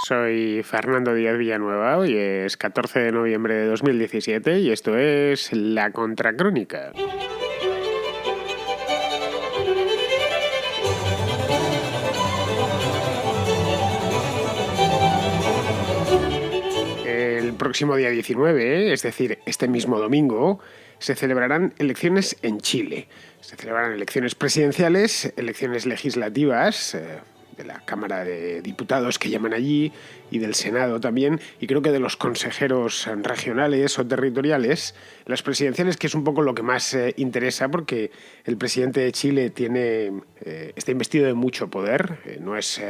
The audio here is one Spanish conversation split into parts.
Soy Fernando Díaz Villanueva, hoy es 14 de noviembre de 2017 y esto es La Contracrónica. El próximo día 19, es decir, este mismo domingo, se celebrarán elecciones en Chile. Se celebrarán elecciones presidenciales, elecciones legislativas, de la Cámara de Diputados que llaman allí y del Senado también, y creo que de los consejeros regionales o territoriales, las presidenciales, que es un poco lo que más interesa porque el presidente de Chile está investido de mucho poder, no es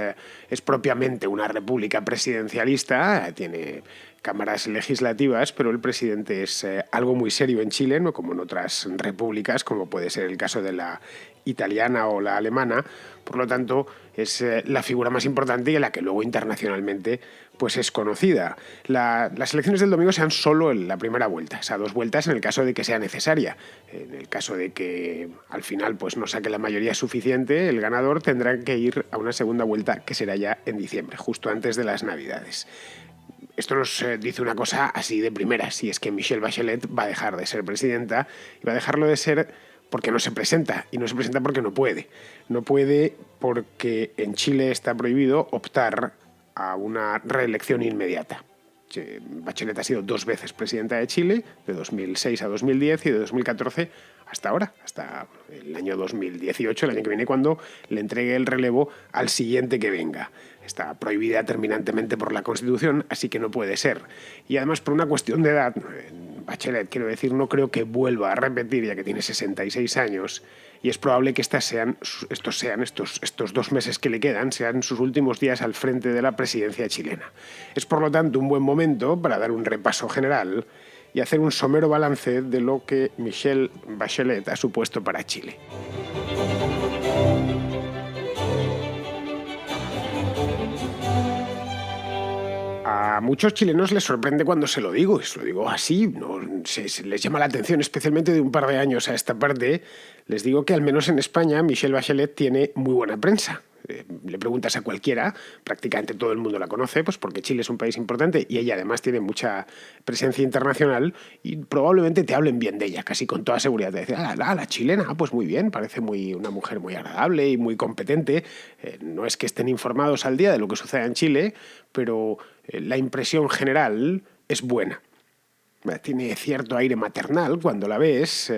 propiamente una república presidencialista, tiene cámaras legislativas, pero el presidente es algo muy serio en Chile, no como en otras repúblicas, como puede ser el caso de la italiana o la alemana. Por lo tanto, es la figura más importante y la que luego internacionalmente pues es conocida. Las elecciones del domingo sean solo en la primera vuelta, o sea, 2 vueltas en el caso de que sea necesaria. En el caso de que al final pues no saque la mayoría suficiente, el ganador tendrá que ir a una segunda vuelta que será ya en diciembre, justo antes de las Navidades. Esto nos dice una cosa así de primeras, y es que Michelle Bachelet va a dejar de ser presidenta y va a dejarlo de ser porque no se presenta, y no se presenta porque no puede. No puede porque en Chile está prohibido optar a una reelección inmediata. Bachelet ha sido 2 veces presidenta de Chile, de 2006 a 2010 y de 2014 hasta ahora, hasta el año 2018, el año que viene, cuando le entregue el relevo al siguiente que venga. Está prohibida terminantemente por la Constitución, así que no puede ser. Y además, por una cuestión de edad, Bachelet, quiero decir, no creo que vuelva a repetir, ya que tiene 66 años, y es probable que estos 2 meses que le quedan sean sus últimos días al frente de la presidencia chilena. Es, por lo tanto, un buen momento para dar un repaso general y hacer un somero balance de lo que Michelle Bachelet ha supuesto para Chile. A muchos chilenos les sorprende cuando se lo digo, y se lo digo así, no, se les llama la atención, especialmente de un par de años a esta parte. Les digo que al menos en España Michelle Bachelet tiene muy buena prensa. Le preguntas a cualquiera, prácticamente todo el mundo la conoce, pues porque Chile es un país importante y ella además tiene mucha presencia internacional y probablemente te hablen bien de ella, casi con toda seguridad. Te dicen, la chilena, pues muy bien, parece una mujer muy agradable y muy competente. No es que estén informados al día de lo que sucede en Chile, pero la impresión general es buena. Tiene cierto aire maternal cuando la ves,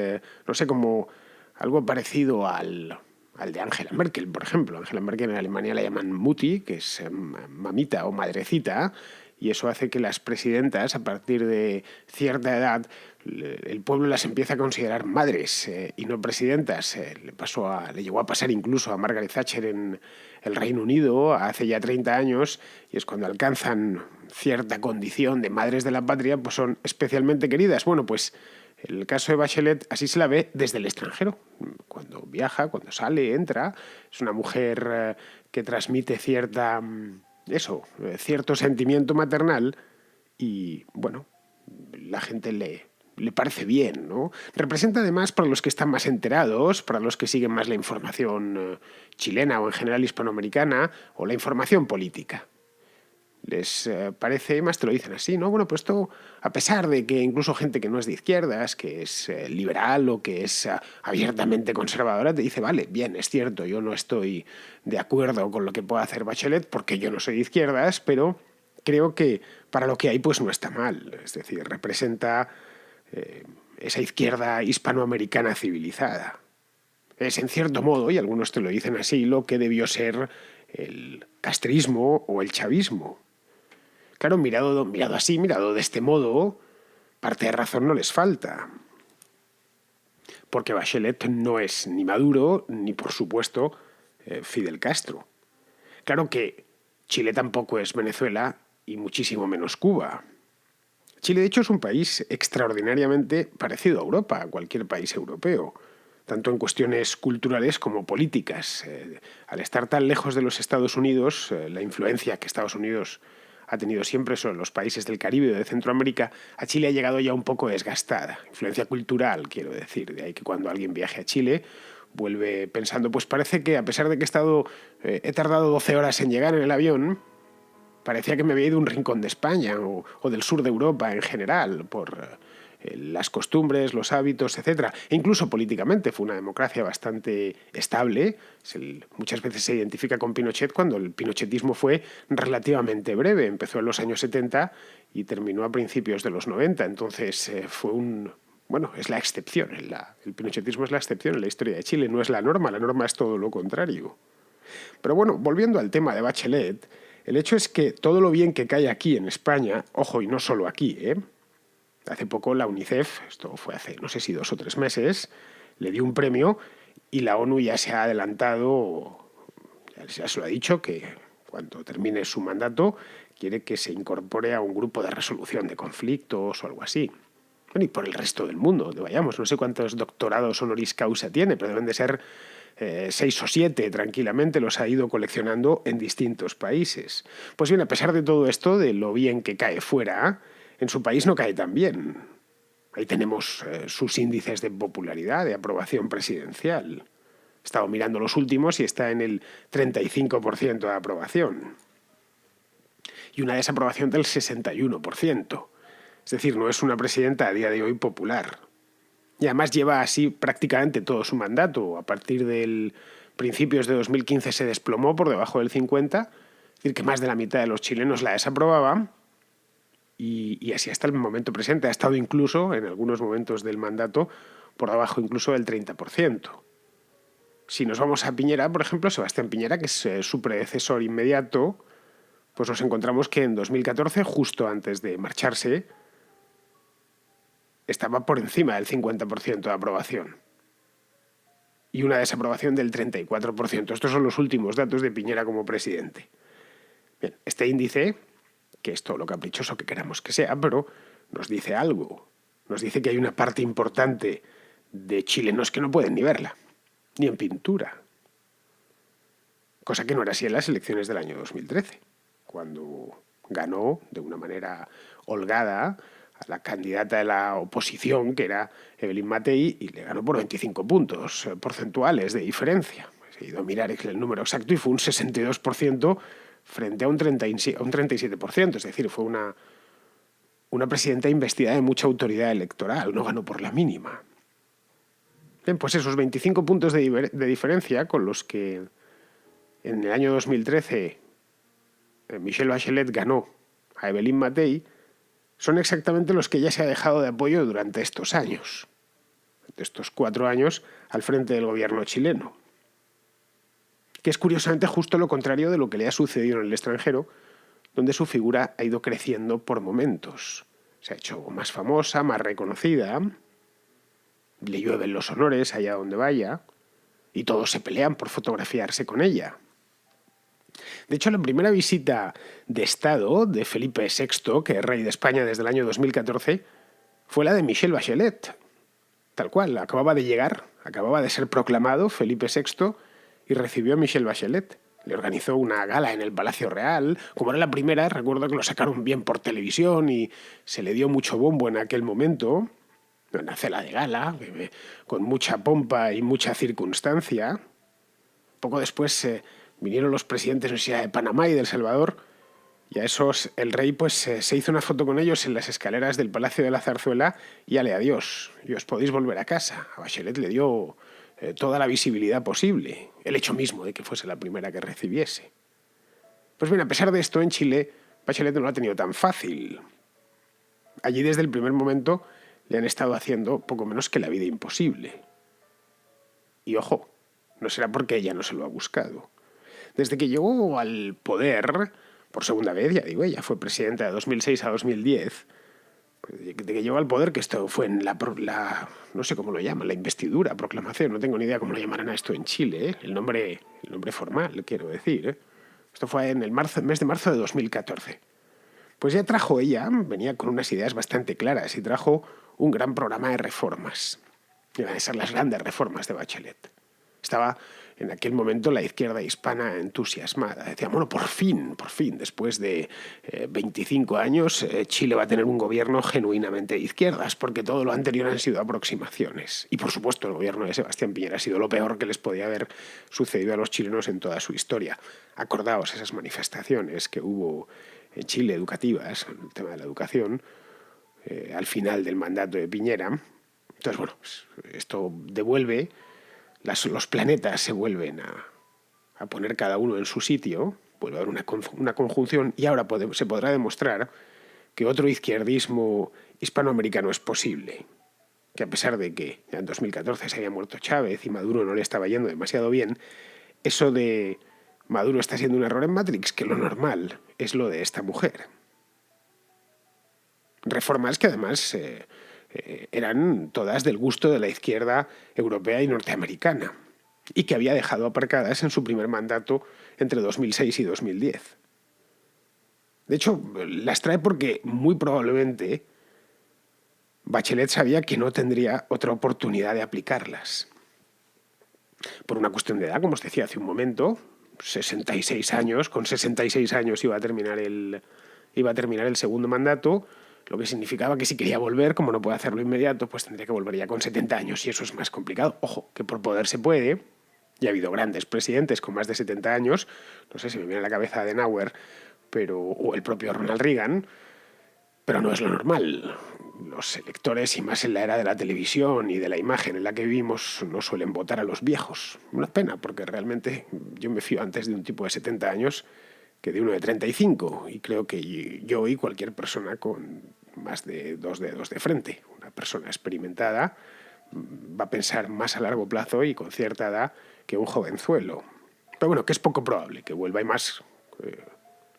no sé, como algo parecido al de Angela Merkel, por ejemplo. Angela Merkel en Alemania la llaman Mutti, que es mamita o madrecita, y eso hace que las presidentas, a partir de cierta edad, el pueblo las empieza a considerar madres y no presidentas. Le llegó a pasar incluso a Margaret Thatcher en el Reino Unido hace ya 30 años, y es cuando alcanzan cierta condición de madres de la patria, pues son especialmente queridas. Bueno, pues el caso de Bachelet así se la ve desde el extranjero. Cuando viaja, cuando sale, entra, es una mujer que transmite cierto sentimiento maternal y, bueno, la gente le parece bien, ¿no? Representa además, para los que están más enterados, para los que siguen más la información chilena o en general hispanoamericana, o la información política. Les parece, más te lo dicen así, ¿no? Bueno, pues esto, a pesar de que incluso gente que no es de izquierdas, que es liberal o que es abiertamente conservadora, te dice, vale, bien, es cierto, yo no estoy de acuerdo con lo que pueda hacer Bachelet porque yo no soy de izquierdas, pero creo que para lo que hay, pues no está mal. Es decir, representa esa izquierda hispanoamericana civilizada. Es, en cierto modo, y algunos te lo dicen así, lo que debió ser el castrismo o el chavismo. Claro, mirado así, mirado de este modo, parte de razón no les falta. Porque Bachelet no es ni Maduro, ni por supuesto Fidel Castro. Claro que Chile tampoco es Venezuela y muchísimo menos Cuba. Chile, de hecho, es un país extraordinariamente parecido a Europa, a cualquier país europeo, tanto en cuestiones culturales como políticas. Al estar tan lejos de los Estados Unidos, la influencia que Estados Unidos ha tenido siempre sobre los países del Caribe o de Centroamérica, a Chile ha llegado ya un poco desgastada. Influencia cultural, quiero decir. De ahí que cuando alguien viaje a Chile vuelve pensando, pues parece que a pesar de que he tardado 12 horas en llegar en el avión, Parecía que me había ido a un rincón de España o del sur de Europa en general, por las costumbres, los hábitos, etcétera. E incluso políticamente fue una democracia bastante estable. Muchas veces se identifica con Pinochet cuando el pinochetismo fue relativamente breve. Empezó en los años 70 y terminó a principios de los 90. Entonces fue un... Bueno, es la excepción. El pinochetismo es la excepción en la historia de Chile, no es la norma es todo lo contrario. Pero bueno, volviendo al tema de Bachelet, el hecho es que todo lo bien que cae aquí en España, ojo, y no solo aquí, hace poco la UNICEF, esto fue hace no sé si 2 o 3 meses, le dio un premio y la ONU ya se ha adelantado, ya se lo ha dicho, que cuando termine su mandato quiere que se incorpore a un grupo de resolución de conflictos o algo así. Bueno, y por el resto del mundo, vayamos, no sé cuántos doctorados honoris causa tiene, pero deben de ser 6 o 7 tranquilamente, los ha ido coleccionando en distintos países. Pues bien, a pesar de todo esto, de lo bien que cae fuera, en su país no cae tan bien. Ahí tenemos sus índices de popularidad, de aprobación presidencial. He estado mirando los últimos y está en el 35% de aprobación. Y una desaprobación del 61%. Es decir, no es una presidenta a día de hoy popular. Y además lleva así prácticamente todo su mandato. A partir del principios de 2015 se desplomó por debajo del 50%, es decir, que más de la mitad de los chilenos la desaprobaban. Y así hasta el momento presente. Ha estado incluso, en algunos momentos del mandato, por debajo incluso del 30%. Si nos vamos a Piñera, por ejemplo, Sebastián Piñera, que es su predecesor inmediato, pues nos encontramos que en 2014, justo antes de marcharse, estaba por encima del 50% de aprobación y una desaprobación del 34%. Estos son los últimos datos de Piñera como presidente. Bien, este índice, que es todo lo caprichoso que queramos que sea, pero nos dice algo. Nos dice que hay una parte importante de chilenos que no pueden ni verla, ni en pintura. Cosa que no era así en las elecciones del año 2013, cuando ganó de una manera holgada a la candidata de la oposición, que era Evelyn Matei, y le ganó por 25 puntos porcentuales de diferencia. He ido a mirar el número exacto y fue un 62% frente a un 37%. Es decir, fue una presidenta investida de mucha autoridad electoral, no ganó por la mínima. Bien, pues esos 25 puntos de diferencia con los que en el año 2013 Michelle Bachelet ganó a Evelyn Matei, son exactamente los que ella se ha dejado de apoyo durante estos años, de estos 4 años al frente del gobierno chileno. Que es curiosamente justo lo contrario de lo que le ha sucedido en el extranjero, donde su figura ha ido creciendo por momentos. Se ha hecho más famosa, más reconocida, le llueven los honores allá donde vaya, y todos se pelean por fotografiarse con ella. De hecho, la primera visita de Estado de Felipe VI, que es rey de España desde el año 2014, fue la de Michelle Bachelet. Tal cual, acababa de llegar, acababa de ser proclamado Felipe VI y recibió a Michelle Bachelet. Le organizó una gala en el Palacio Real. Como era la primera, recuerdo que lo sacaron bien por televisión y se le dio mucho bombo en aquel momento. Una cena de gala, con mucha pompa y mucha circunstancia. Poco después vinieron los presidentes de Panamá y de El Salvador, y a esos el rey pues se hizo una foto con ellos en las escaleras del Palacio de la Zarzuela y ale adiós, y os podéis volver a casa. A Bachelet le dio toda la visibilidad posible, el hecho mismo de que fuese la primera que recibiese. Pues bien, a pesar de esto, en Chile, Bachelet no lo ha tenido tan fácil. Allí desde el primer momento le han estado haciendo poco menos que la vida imposible. Y ojo, no será porque ella no se lo ha buscado. Desde que llegó al poder, por segunda vez, ya digo, ella fue presidenta de 2006 a 2010, desde que llegó al poder, que esto fue en no sé cómo lo llaman, la investidura, proclamación, no tengo ni idea cómo lo llamarán a esto en Chile, el nombre formal, quiero decir. Esto fue en el mes de marzo de 2014. Pues ya trajo ella, venía con unas ideas bastante claras y trajo un gran programa de reformas. Iban a ser las grandes reformas de Bachelet. Estaba en aquel momento la izquierda hispana entusiasmada. Decía, bueno, por fin, después de 25 años, Chile va a tener un gobierno genuinamente de izquierdas, porque todo lo anterior han sido aproximaciones. Y por supuesto, el gobierno de Sebastián Piñera ha sido lo peor que les podía haber sucedido a los chilenos en toda su historia. Acordaos esas manifestaciones que hubo en Chile educativas, el tema de la educación, al final del mandato de Piñera. Entonces, bueno, pues esto devuelve, los planetas se vuelven a poner cada uno en su sitio, vuelve a haber una conjunción y ahora se podrá demostrar que otro izquierdismo hispanoamericano es posible. Que a pesar de que ya en 2014 se había muerto Chávez y Maduro no le estaba yendo demasiado bien, eso de Maduro está siendo un error en Matrix, que lo normal es lo de esta mujer. Reformas que además eran todas del gusto de la izquierda europea y norteamericana y que había dejado aparcadas en su primer mandato entre 2006 y 2010. De hecho, las trae porque muy probablemente Bachelet sabía que no tendría otra oportunidad de aplicarlas. Por una cuestión de edad, como os decía hace un momento, 66 años, con 66 años iba a terminar el segundo mandato, lo que significaba que si quería volver, como no puede hacerlo inmediato, pues tendría que volver ya con 70 años y eso es más complicado. Ojo, que por poder se puede, y ha habido grandes presidentes con más de 70 años, no sé si me viene a la cabeza Adenauer, o el propio Ronald Reagan, pero no es lo normal. Los electores, y más en la era de la televisión y de la imagen en la que vivimos, no suelen votar a los viejos. Una pena, porque realmente yo me fío antes de un tipo de 70 años que de uno de 35, y creo que yo y cualquier persona con más de 2 dedos de frente, una persona experimentada, va a pensar más a largo plazo y con cierta edad que un jovenzuelo. Pero bueno, que es poco probable que vuelva, y más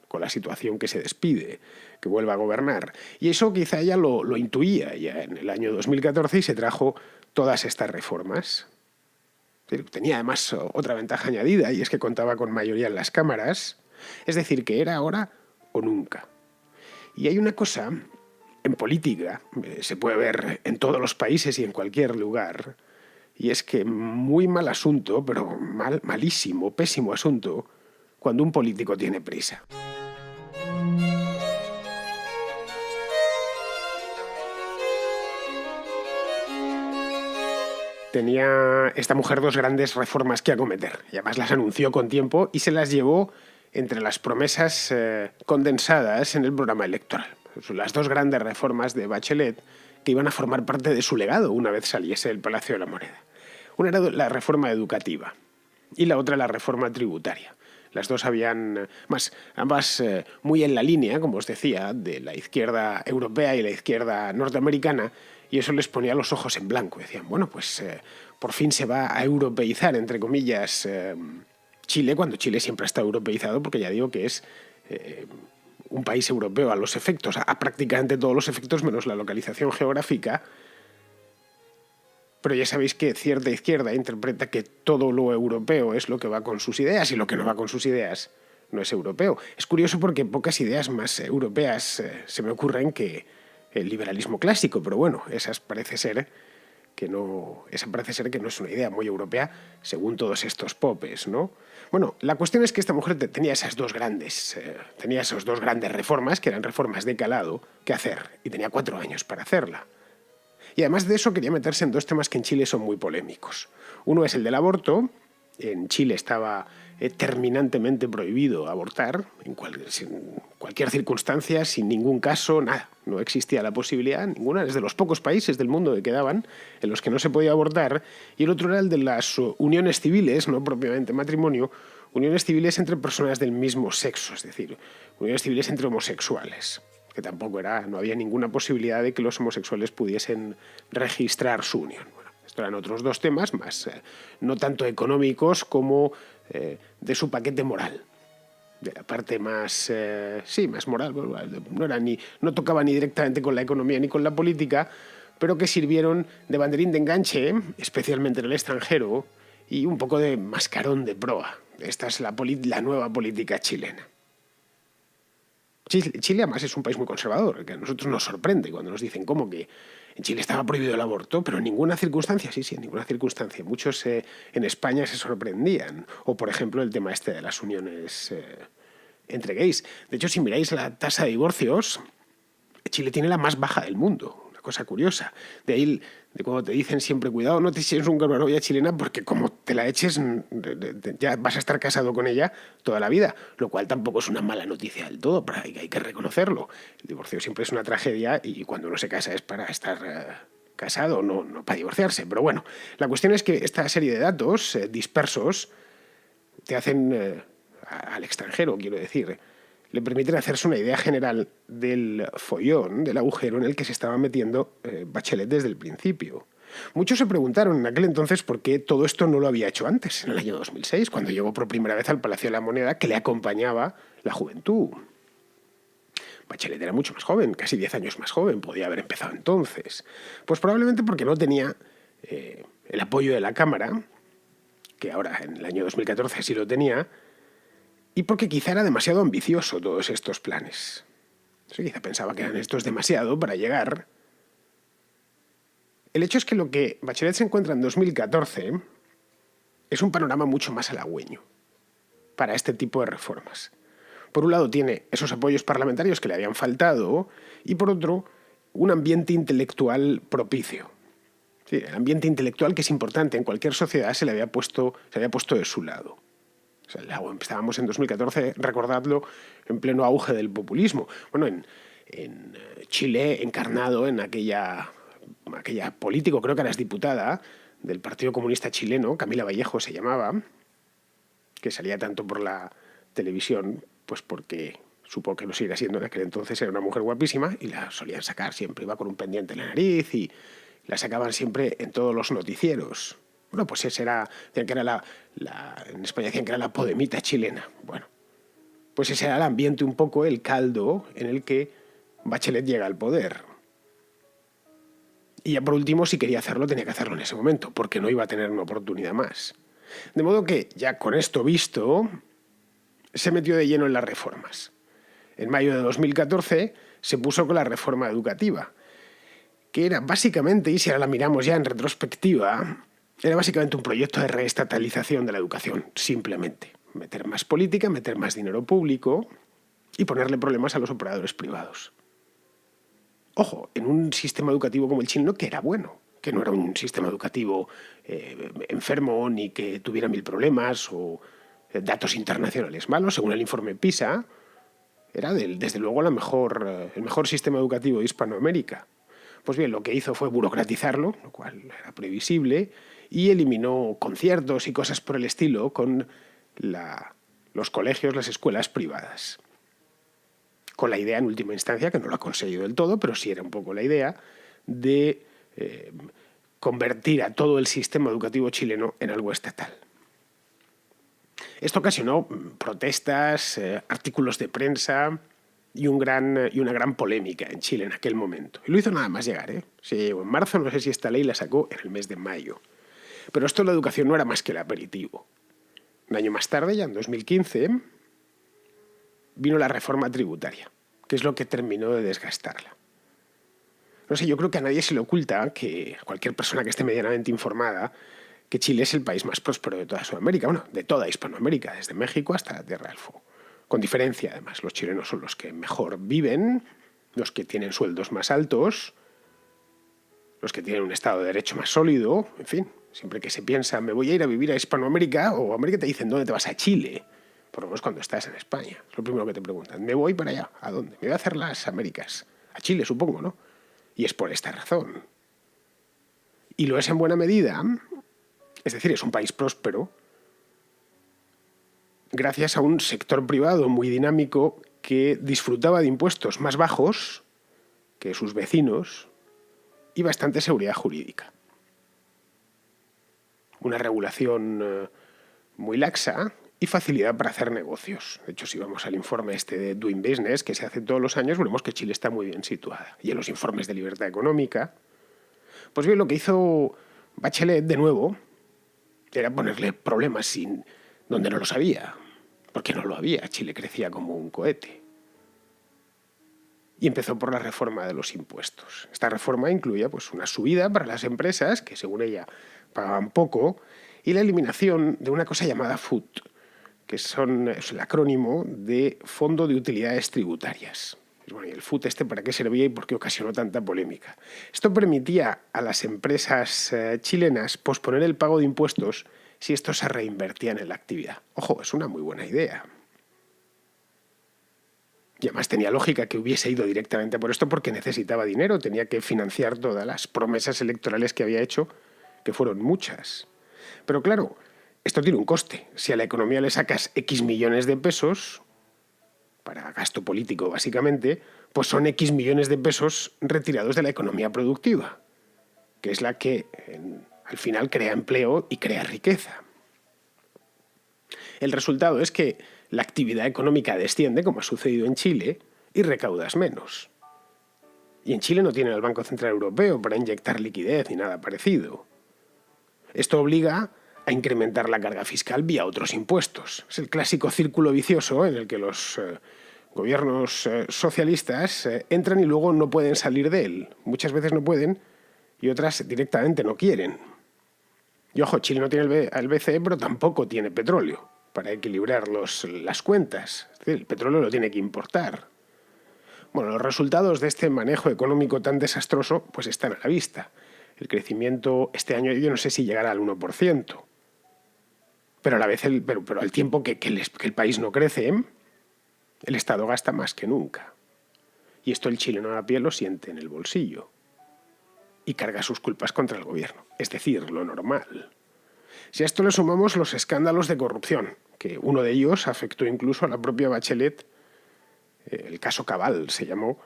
con la situación que se despide, que vuelva a gobernar. Y eso quizá ella lo intuía ya en el año 2014 y se trajo todas estas reformas. Tenía además otra ventaja añadida, y es que contaba con mayoría en las cámaras, es decir, que era ahora o nunca. Y hay una cosa en política, se puede ver en todos los países y en cualquier lugar, y es que muy mal asunto, pero malísimo, pésimo asunto, cuando un político tiene prisa. Tenía esta mujer 2 grandes reformas que acometer, y además las anunció con tiempo y se las llevó entre las promesas condensadas en el programa electoral. Son las 2 grandes reformas de Bachelet que iban a formar parte de su legado una vez saliese del Palacio de la Moneda. Una era la reforma educativa y la otra la reforma tributaria. Las dos ambas muy en la línea, como os decía, de la izquierda europea y la izquierda norteamericana, y eso les ponía los ojos en blanco. Decían, bueno, pues por fin se va a europeizar, entre comillas, Chile, cuando Chile siempre ha estado europeizado, porque ya digo que es un país europeo a los efectos, a prácticamente todos los efectos, menos la localización geográfica. Pero ya sabéis que cierta izquierda interpreta que todo lo europeo es lo que va con sus ideas y lo que no va con sus ideas no es europeo. Es curioso porque pocas ideas más europeas se me ocurren que el liberalismo clásico, pero bueno, esa parece ser que no es una idea muy europea según todos estos popes, ¿no? Bueno, la cuestión es que esta mujer tenía esas dos grandes reformas, que eran reformas de calado, que hacer, y tenía 4 años para hacerla. Y además de eso quería meterse en 2 temas que en Chile son muy polémicos. Uno es el del aborto. En Chile estaba terminantemente prohibido abortar, en cualquier circunstancia, sin ningún caso, nada. No existía la posibilidad ninguna. Es de los pocos países del mundo que quedaban en los que no se podía abortar. Y el otro era el de las uniones civiles, no propiamente matrimonio, uniones civiles entre personas del mismo sexo, es decir, uniones civiles entre homosexuales, que no había ninguna posibilidad de que los homosexuales pudiesen registrar su unión. Bueno, esto eran otros 2 temas más, no tanto económicos como de su paquete moral, de la parte más moral. No tocaba ni directamente con la economía ni con la política, pero que sirvieron de banderín de enganche, especialmente en el extranjero, y un poco de mascarón de proa. Esta es la nueva política chilena. Chile además es un país muy conservador, que a nosotros nos sorprende cuando nos dicen cómo que en Chile estaba prohibido el aborto, pero en ninguna circunstancia, sí, en ninguna circunstancia. Muchos en España se sorprendían. O, por ejemplo, el tema este de las uniones entre gays. De hecho, si miráis la tasa de divorcios, Chile tiene la más baja del mundo. Una cosa curiosa. De ahí, de cuando te dicen siempre, cuidado, no te eches una novia chilena porque como te la eches, ya vas a estar casado con ella toda la vida. Lo cual tampoco es una mala noticia del todo, pero hay que reconocerlo. El divorcio siempre es una tragedia y cuando uno se casa es para estar casado, no para divorciarse. Pero bueno, la cuestión es que esta serie de datos dispersos te hacen al extranjero, quiero decir, le permiten hacerse una idea general del follón, del agujero en el que se estaba metiendo Bachelet desde el principio. Muchos se preguntaron en aquel entonces por qué todo esto no lo había hecho antes, en el año 2006, cuando llegó por primera vez al Palacio de la Moneda, que le acompañaba la juventud. Bachelet era mucho más joven, casi 10 años más joven, podía haber empezado entonces. Pues probablemente porque no tenía el apoyo de la Cámara, que ahora en el año 2014 sí lo tenía, y porque quizá era demasiado ambicioso todos estos planes. Sí, quizá pensaba que eran estos demasiado para llegar. El hecho es que lo que Bachelet se encuentra en 2014 es un panorama mucho más halagüeño para este tipo de reformas. Por un lado tiene esos apoyos parlamentarios que le habían faltado y por otro un ambiente intelectual propicio. Sí, el ambiente intelectual, que es importante en cualquier sociedad, se había puesto de su lado. O sea, estábamos en 2014, recordadlo, en pleno auge del populismo. Bueno, en Chile, encarnado en aquella político, creo que era diputada del Partido Comunista Chileno, Camila Vallejo se llamaba, que salía tanto por la televisión, pues porque supongo que lo seguirá siendo en aquel entonces, era una mujer guapísima y la solían sacar siempre, iba con un pendiente en la nariz y la sacaban siempre en todos los noticieros. Bueno, pues ese era, decían que era en España decían que era la podemita chilena. Bueno, pues ese era el ambiente un poco, el caldo en el que Bachelet llega al poder. Y ya por último, si quería hacerlo, tenía que hacerlo en ese momento, porque no iba a tener una oportunidad más. De modo que, ya con esto visto, se metió de lleno en las reformas. En mayo de 2014 se puso con la reforma educativa, que era básicamente, y si ahora la miramos ya en retrospectiva, era básicamente un proyecto de reestatalización de la educación, simplemente. Meter más política, meter más dinero público y ponerle problemas a los operadores privados. Ojo, en un sistema educativo como el chileno, que era bueno, que no era un sistema educativo enfermo ni que tuviera mil problemas o datos internacionales malos. Según el informe PISA, era desde luego el mejor sistema educativo de Hispanoamérica. Pues bien, lo que hizo fue burocratizarlo, lo cual era previsible, y eliminó conciertos y cosas por el estilo con los colegios, las escuelas privadas. Con la idea, en última instancia, que no lo ha conseguido del todo, pero sí era un poco la idea, de convertir a todo el sistema educativo chileno en algo estatal. Esto ocasionó protestas, artículos de prensa y una gran polémica en Chile en aquel momento. Y lo hizo nada más llegar, Se llegó en marzo, no sé si esta ley la sacó en el mes de mayo. Pero esto de la educación no era más que el aperitivo. Un año más tarde, ya en 2015, vino la reforma tributaria, que es lo que terminó de desgastarla. No sé, yo creo que a nadie se le oculta, que a cualquier persona que esté medianamente informada, que Chile es el país más próspero de toda Sudamérica, bueno, de toda Hispanoamérica, desde México hasta la Tierra del Fuego. Con diferencia, además, los chilenos son los que mejor viven, los que tienen sueldos más altos, los que tienen un Estado de Derecho más sólido, en fin. Siempre que se piensa, me voy a ir a vivir a Hispanoamérica o América, te dicen, ¿dónde te vas? A Chile. Por lo menos cuando estás en España. Es lo primero que te preguntan. Me voy para allá. ¿A dónde? Me voy a hacer las Américas. A Chile, supongo, ¿no? Y es por esta razón. Y lo es en buena medida. Es decir, es un país próspero gracias a un sector privado muy dinámico que disfrutaba de impuestos más bajos que sus vecinos y bastante seguridad jurídica. Una regulación muy laxa y facilidad para hacer negocios. De hecho, si vamos al informe este de Doing Business, que se hace todos los años, veremos que Chile está muy bien situada. Y en los informes de libertad económica, pues bien, lo que hizo Bachelet, de nuevo, era ponerle problemas donde no los había. Porque no lo había. Chile crecía como un cohete. y empezó por la reforma de los impuestos. Esta reforma incluía pues, una subida para las empresas, que según ella pagaban poco, y la eliminación de una cosa llamada FUT, que es el acrónimo de Fondo de Utilidades Tributarias. Bueno, ¿y el FUT para qué servía y por qué ocasionó tanta polémica? Esto permitía a las empresas chilenas posponer el pago de impuestos si estos se reinvertían en la actividad. Ojo, es una muy buena idea. Y además tenía lógica que hubiese ido directamente por esto porque necesitaba dinero, tenía que financiar todas las promesas electorales que había hecho, que fueron muchas. Pero claro, esto tiene un coste. Si a la economía le sacas X millones de pesos, para gasto político básicamente, pues son X millones de pesos retirados de la economía productiva, que es la que al final crea empleo y crea riqueza. El resultado es que la actividad económica desciende, como ha sucedido en Chile, y recaudas menos. Y en Chile no tienen el Banco Central Europeo para inyectar liquidez ni nada parecido. Esto obliga a incrementar la carga fiscal vía otros impuestos. Es el clásico círculo vicioso en el que los gobiernos socialistas entran y luego no pueden salir de él. Muchas veces no pueden y otras directamente no quieren. Y ojo, Chile no tiene el BCE, pero tampoco tiene petróleo para equilibrar las cuentas. Es decir, el petróleo lo tiene que importar. Bueno, los resultados de este manejo económico tan desastroso pues están a la vista. El crecimiento este año yo no sé si llegará al 1%. Pero a la vez, pero al tiempo que el país no crece, el Estado gasta más que nunca. Y esto el chileno a pie lo siente en el bolsillo. Y carga sus culpas contra el gobierno. Es decir, lo normal. Si a esto le sumamos los escándalos de corrupción, que uno de ellos afectó incluso a la propia Bachelet, el caso Cabal se llamó,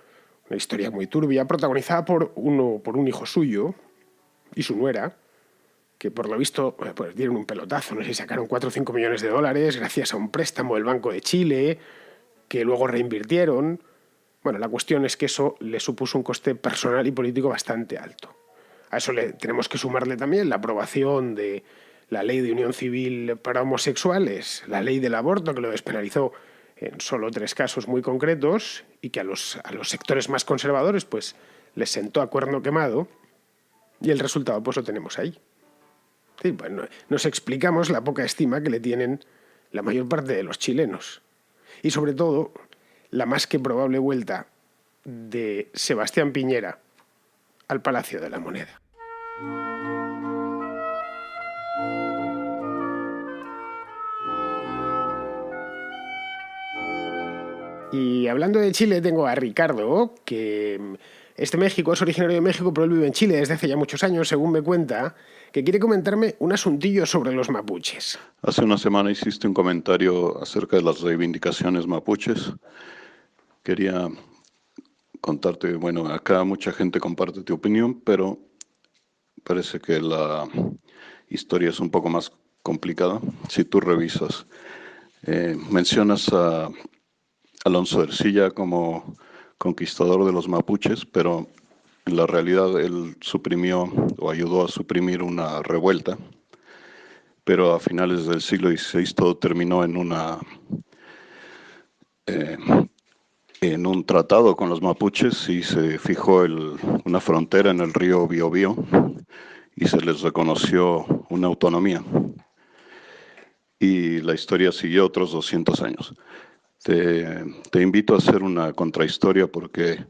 una historia muy turbia, protagonizada por un hijo suyo y su nuera, que por lo visto pues dieron un pelotazo, no sé si sacaron 4 o 5 millones de dólares gracias a un préstamo del Banco de Chile, que luego reinvirtieron. Bueno, la cuestión es que eso le supuso un coste personal y político bastante alto. A eso tenemos que sumarle también la aprobación de la ley de unión civil para homosexuales, la ley del aborto, que lo despenalizó en solo 3 casos muy concretos y que a los sectores más conservadores pues les sentó a cuerno quemado, y el resultado pues lo tenemos ahí. Sí, bueno, nos explicamos la poca estima que le tienen la mayor parte de los chilenos. Y sobre todo, la más que probable vuelta de Sebastián Piñera al Palacio de la Moneda. Y hablando de Chile, tengo a Ricardo, que es de México, es originario de México, pero él vive en Chile desde hace ya muchos años, según me cuenta, que quiere comentarme un asuntillo sobre los mapuches. Hace una semana hiciste un comentario acerca de las reivindicaciones mapuches. Quería contarte, bueno, acá mucha gente comparte tu opinión, pero parece que la historia es un poco más complicada. Si tú revisas, mencionas a Alonso de Ercilla como conquistador de los mapuches, pero en la realidad él suprimió o ayudó a suprimir una revuelta, pero a finales del siglo XVI todo terminó en un tratado con los mapuches y se fijó una frontera en el río Biobío y se les reconoció una autonomía. Y la historia siguió otros 200 años. Te invito a hacer una contrahistoria porque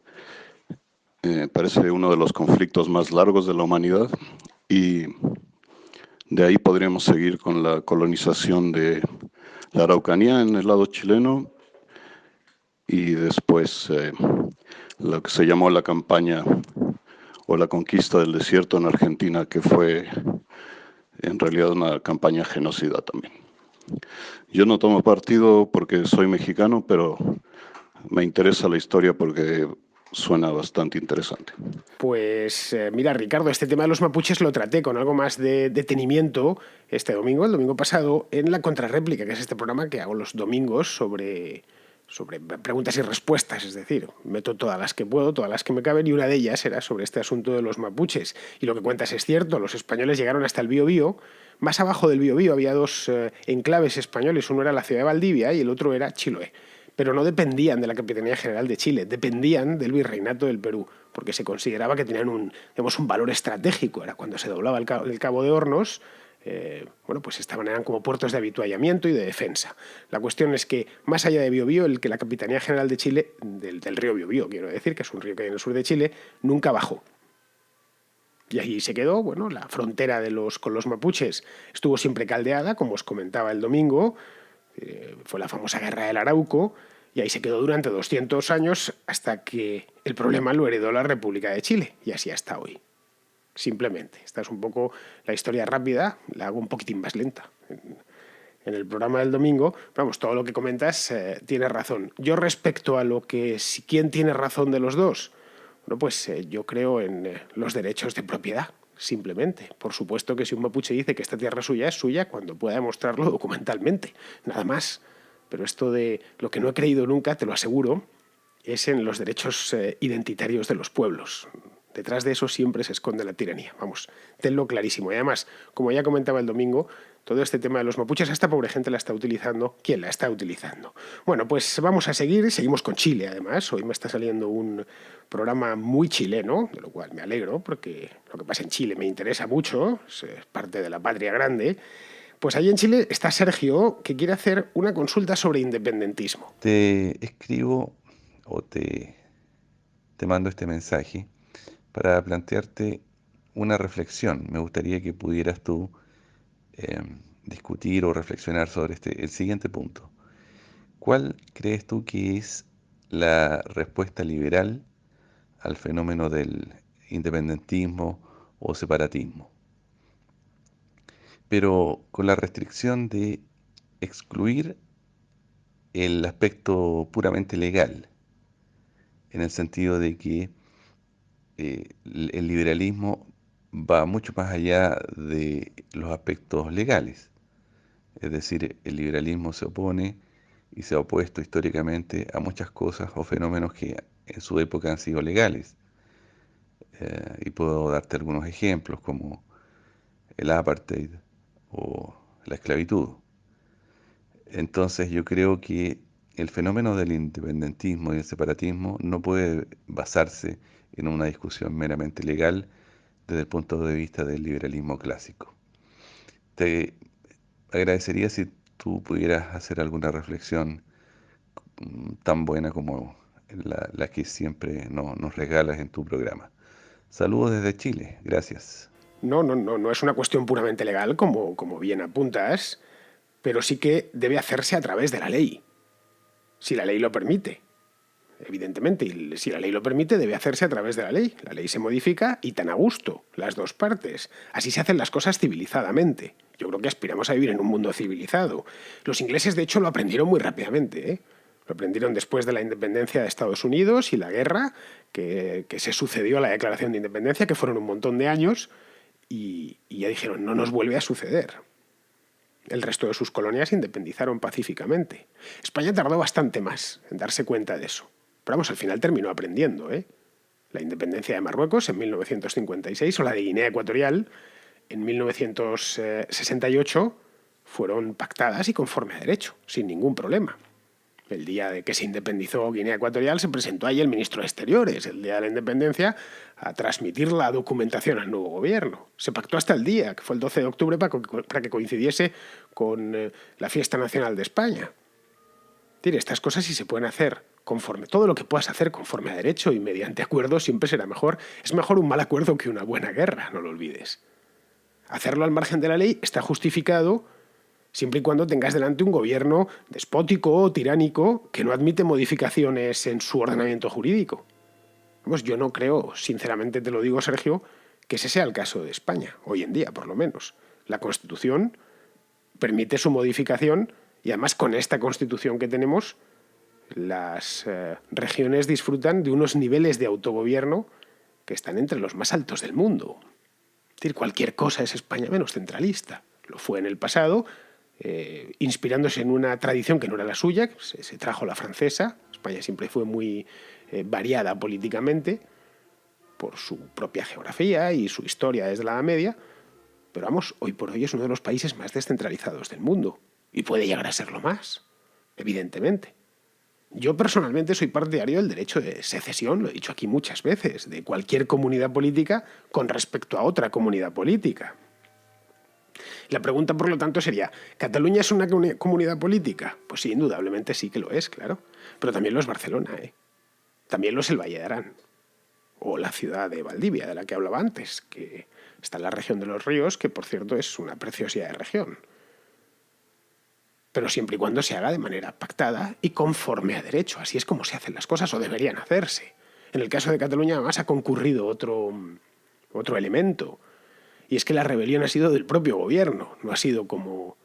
parece uno de los conflictos más largos de la humanidad y de ahí podríamos seguir con la colonización de la Araucanía en el lado chileno y después lo que se llamó la campaña o la conquista del desierto en Argentina, que fue en realidad una campaña genocida también. Yo no tomo partido porque soy mexicano, pero me interesa la historia porque suena bastante interesante. Pues mira, Ricardo, este tema de los mapuches lo traté con algo más de detenimiento el domingo pasado, en La Contrarréplica, que es este programa que hago los domingos sobre preguntas y respuestas, es decir, meto todas las que puedo, todas las que me caben, y una de ellas era sobre este asunto de los mapuches. Y lo que cuentas es cierto, los españoles llegaron hasta el Biobío. Más abajo del Biobío había 2 enclaves españoles, uno era la ciudad de Valdivia y el otro era Chiloé. pero no dependían de la Capitanía General de Chile, dependían del Virreinato del Perú, porque se consideraba que tenían un valor estratégico. Era cuando se doblaba el Cabo de Hornos, pues eran como puertos de avituallamiento y de defensa. La cuestión es que, más allá de Biobío, que la Capitanía General de Chile, del río Biobío, quiero decir, que es un río que hay en el sur de Chile, nunca bajó. Y ahí se quedó. La frontera con los mapuches estuvo siempre caldeada, como os comentaba el domingo. Fue la famosa Guerra del Arauco, y ahí se quedó durante 200 años hasta que el problema lo heredó la República de Chile, y así hasta hoy. Simplemente. Esta es un poco la historia rápida, la hago un poquitín más lenta en el programa del domingo. Vamos, todo lo que comentas tiene razón. Yo, respecto a quién tiene razón de los dos, yo creo en los derechos de propiedad, simplemente. Por supuesto que si un mapuche dice que esta tierra suya, es suya cuando pueda demostrarlo documentalmente, nada más. Pero esto de lo que no he creído nunca, te lo aseguro, es en los derechos identitarios de los pueblos. Detrás de eso siempre se esconde la tiranía. Vamos, tenlo clarísimo. Y además, como ya comentaba el domingo, todo este tema de los mapuches, esta pobre gente la está utilizando. ¿Quién la está utilizando? Bueno, pues vamos a seguimos con Chile, además. Hoy me está saliendo un programa muy chileno, de lo cual me alegro, porque lo que pasa en Chile me interesa mucho, es parte de la patria grande. Pues ahí en Chile está Sergio, que quiere hacer una consulta sobre independentismo. Te escribo o te mando este mensaje para plantearte una reflexión. Me gustaría que pudieras tú discutir o reflexionar sobre el siguiente punto. ¿Cuál crees tú que es la respuesta liberal al fenómeno del independentismo o separatismo? Pero con la restricción de excluir el aspecto puramente legal, en el sentido de que el liberalismo va mucho más allá de los aspectos legales. Es decir, el liberalismo se opone y se ha opuesto históricamente a muchas cosas o fenómenos que en su época han sido legales. Y puedo darte algunos ejemplos como el apartheid o la esclavitud. Entonces yo creo que el fenómeno del independentismo y el separatismo no puede basarse en una discusión meramente legal desde el punto de vista del liberalismo clásico. Te agradecería si tú pudieras hacer alguna reflexión tan buena como la que siempre nos regalas en tu programa. Saludos desde Chile, gracias. No es una cuestión puramente legal, como bien apuntas, pero sí que debe hacerse a través de la ley, si la ley lo permite. Evidentemente, y si la ley lo permite, debe hacerse a través de la ley. La ley se modifica y tan a gusto, las dos partes. Así se hacen las cosas civilizadamente. Yo creo que aspiramos a vivir en un mundo civilizado. Los ingleses, de hecho, lo aprendieron muy rápidamente, ¿eh? Lo aprendieron después de la independencia de Estados Unidos y la guerra que se sucedió a la Declaración de Independencia, que fueron un montón de años, y ya dijeron, no nos vuelve a suceder. El resto de sus colonias se independizaron pacíficamente. España tardó bastante más en darse cuenta de eso. Pero vamos, al final terminó aprendiendo, ¿eh? La independencia de Marruecos en 1956 o la de Guinea Ecuatorial en 1968 fueron pactadas y conforme a derecho, sin ningún problema. El día de que se independizó Guinea Ecuatorial se presentó ahí el ministro de Exteriores, el día de la independencia, a transmitir la documentación al nuevo gobierno. Se pactó hasta el día, que fue el 12 de octubre, para que coincidiese con la fiesta nacional de España. Estas cosas sí se pueden hacer conforme, todo lo que puedas hacer conforme a derecho y mediante acuerdo siempre será mejor. Es mejor un mal acuerdo que una buena guerra, no lo olvides. Hacerlo al margen de la ley está justificado siempre y cuando tengas delante un gobierno despótico o tiránico que no admite modificaciones en su ordenamiento jurídico. Yo no creo, sinceramente te lo digo, Sergio, que ese sea el caso de España, hoy en día por lo menos. La Constitución permite su modificación y además con esta Constitución que tenemos, las regiones disfrutan de unos niveles de autogobierno que están entre los más altos del mundo. Es decir, cualquier cosa es España menos centralista. Lo fue en el pasado, inspirándose en una tradición que no era la suya, se trajo la francesa. España siempre fue muy variada políticamente por su propia geografía y su historia desde la Edad Media, pero vamos, hoy por hoy es uno de los países más descentralizados del mundo y puede llegar a serlo más, evidentemente. Yo personalmente soy partidario del derecho de secesión, lo he dicho aquí muchas veces, de cualquier comunidad política con respecto a otra comunidad política. La pregunta, por lo tanto, sería, ¿Cataluña es una comunidad política? Pues sí, indudablemente sí que lo es, claro. Pero también lo es Barcelona, ¿eh? También lo es el Valle de Arán. O la ciudad de Valdivia, de la que hablaba antes, que está en la región de los ríos, que por cierto es una preciosidad de región. Pero siempre y cuando se haga de manera pactada y conforme a derecho. Así es como se hacen las cosas o deberían hacerse. En el caso de Cataluña además ha concurrido otro elemento. Y es que la rebelión ha sido del propio gobierno, no ha sido como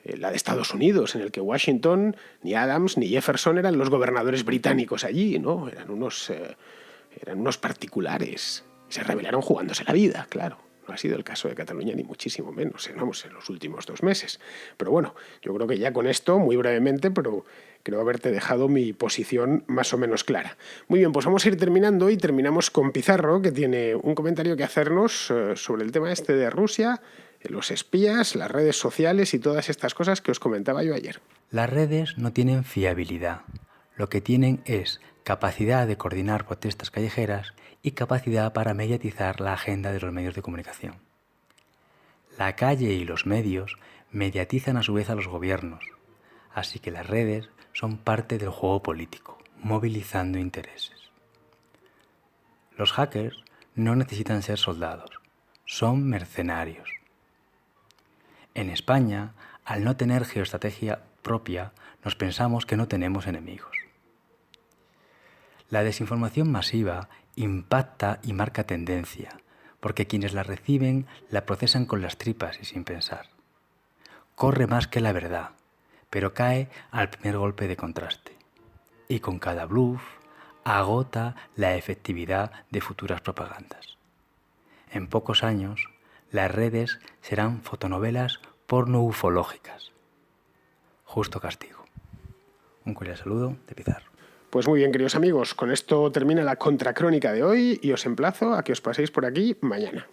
la de Estados Unidos, en el que Washington, ni Adams, ni Jefferson eran los gobernadores británicos allí, ¿no? Eran unos particulares. Se rebelaron jugándose la vida, claro. No ha sido el caso de Cataluña, ni muchísimo menos, vamos, en los últimos 2 meses. Pero bueno, yo creo que ya con esto, muy brevemente, pero creo haberte dejado mi posición más o menos clara. Muy bien, pues vamos a ir terminando y terminamos con Pizarro, que tiene un comentario que hacernos sobre el tema este de Rusia, los espías, las redes sociales y todas estas cosas que os comentaba yo ayer. Las redes no tienen fiabilidad. Lo que tienen es capacidad de coordinar protestas callejeras y capacidad para mediatizar la agenda de los medios de comunicación. La calle y los medios mediatizan a su vez a los gobiernos, así que las redes son parte del juego político, movilizando intereses. Los hackers no necesitan ser soldados, son mercenarios. En España, al no tener geoestrategia propia, nos pensamos que no tenemos enemigos. La desinformación masiva impacta y marca tendencia, porque quienes la reciben la procesan con las tripas y sin pensar. Corre más que la verdad, pero cae al primer golpe de contraste. Y con cada bluff agota la efectividad de futuras propagandas. En pocos años, las redes serán fotonovelas porno-ufológicas. Justo castigo. Un cordial saludo de Pizarro. Pues muy bien, queridos amigos, con esto termina la contracrónica de hoy y os emplazo a que os paséis por aquí mañana.